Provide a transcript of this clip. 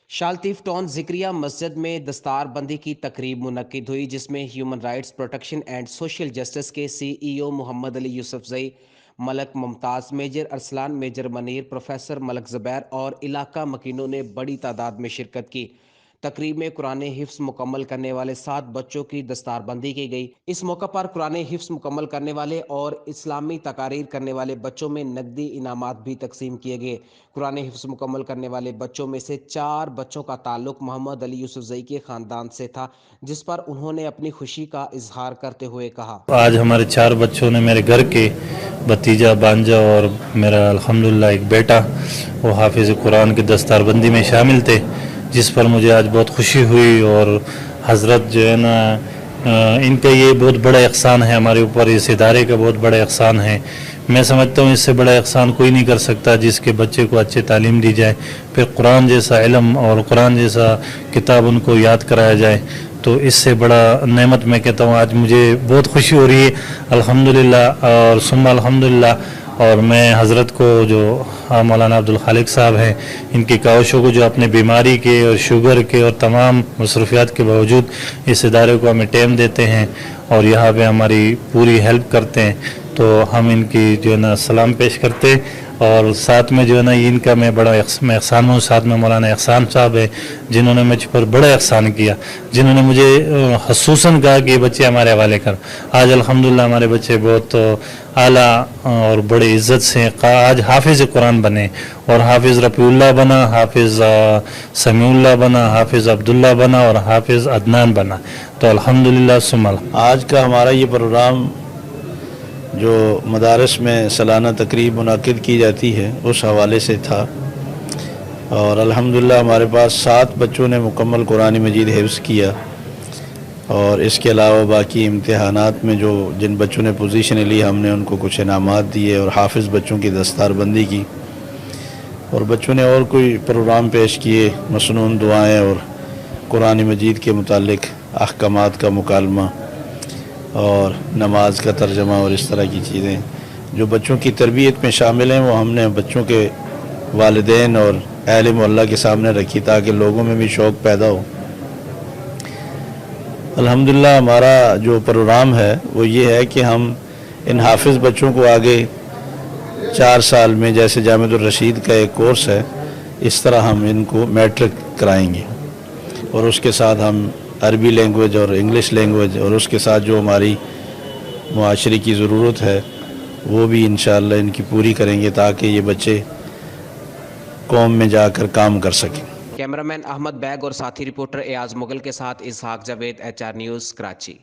شالتیف town ذکریہ مسجد میں دستار بندی کی تقریب منعقد ہوئی، جس میں human rights protection and social justice کے CEO Muhammad Ali Yousafzai, Malik Mumtaz, major Arsalan, major Munir, professor Malik Zubair اور علاقہ مکینوں نے بڑی تعداد میں شرکت کی۔ تقریب میں قرآن حفظ مکمل کرنے والے 7 بچوں کی دستار بندی کی گئی۔ اس موقع پر قرآن حفظ مکمل کرنے والے اور اسلامی تقاریر کرنے والے بچوں میں نقدی انعامات بھی تقسیم کیے گئے۔ قرآن حفظ مکمل کرنے والے بچوں میں سے 4 بچوں کا تعلق محمد علی یوسفزئی کے خاندان سے تھا، جس پر انہوں نے اپنی خوشی کا اظہار کرتے ہوئے کہا: آج ہمارے 4 بچوں نے، میرے گھر کے بھتیجا، بانجا اور میرا الحمدللہ ایک بیٹا، وہ حافظ قرآن کی دستار بندی میں شامل تھے، جس پر مجھے آج بہت خوشی ہوئی۔ اور حضرت جو ہے نا، ان کا یہ بہت بڑا احسان ہے ہمارے اوپر، اس ادارے کا بہت بڑا احسان ہے۔ میں سمجھتا ہوں اس سے بڑا احسان کوئی نہیں کر سکتا، جس کے بچے کو اچھی تعلیم دی جائے، پھر قرآن جیسا علم اور قرآن جیسا کتاب ان کو یاد کرایا جائے، تو اس سے بڑا نعمت میں کہتا ہوں آج مجھے بہت خوشی ہو رہی ہے، الحمدللہ اور ثم الحمدللہ۔ اور میں حضرت کو، جو مولانا عبدالخالق صاحب ہیں، ان کی کاوشوں کو، جو اپنے بیماری کے اور شوگر کے اور تمام مصروفیات کے باوجود اس ادارے کو ہمیں ٹائم دیتے ہیں اور یہاں پہ ہماری پوری ہیلپ کرتے ہیں، تو ہم ان کی جو ہے نا سلام پیش کرتے ہیں۔ اور ساتھ میں جو ہے نا ان کا میں بڑا احسان ہوں، ساتھ میں مولانا احسان صاحب ہے، جنہوں نے مجھ پر بڑا احسان کیا، جنہوں نے مجھے خصوصاً کہا کہ یہ بچے ہمارے حوالے کر۔ آج الحمدللہ ہمارے بچے بہت اعلیٰ اور بڑے عزت سے آج حافظ قرآن بنے، اور حافظ رفیع اللہ بنا، حافظ سمیع اللہ بنا، حافظ عبداللہ بنا اور حافظ عدنان بنا، تو الحمدللہ ثم الحمدللہ۔ آج کا ہمارا یہ پروگرام جو مدارس میں سالانہ تقریب منعقد کی جاتی ہے، اس حوالے سے تھا، اور الحمدللہ ہمارے پاس 7 بچوں نے مکمل قرآن مجید حفظ کیا، اور اس کے علاوہ باقی امتحانات میں جن بچوں نے پوزیشن لی، ہم نے ان کو کچھ انعامات دیے اور حافظ بچوں کی دستار بندی کی، اور بچوں نے اور کوئی پروگرام پیش کیے، مسنون دعائیں اور قرآن مجید کے متعلق احکامات کا مکالمہ اور نماز کا ترجمہ اور اس طرح کی چیزیں جو بچوں کی تربیت میں شامل ہیں، وہ ہم نے بچوں کے والدین اور اہل محلہ کے سامنے رکھی تاکہ لوگوں میں بھی شوق پیدا ہو۔ الحمدللہ ہمارا جو پروگرام ہے وہ یہ ہے کہ ہم ان حافظ بچوں کو آگے 4 سال میں، جیسے جامعۃ الرشید کا ایک کورس ہے، اس طرح ہم ان کو میٹرک کرائیں گے، اور اس کے ساتھ ہم عربی لینگویج اور انگلش لینگویج اور اس کے ساتھ جو ہماری معاشرے کی ضرورت ہے وہ بھی انشاءاللہ ان کی پوری کریں گے، تاکہ یہ بچے قوم میں جا کر کام کر سکیں۔ کیمرامین احمد بیگ اور ساتھی رپورٹر ایاز مغل کے ساتھ اسحاق جاوید، HR نیوز، کراچی۔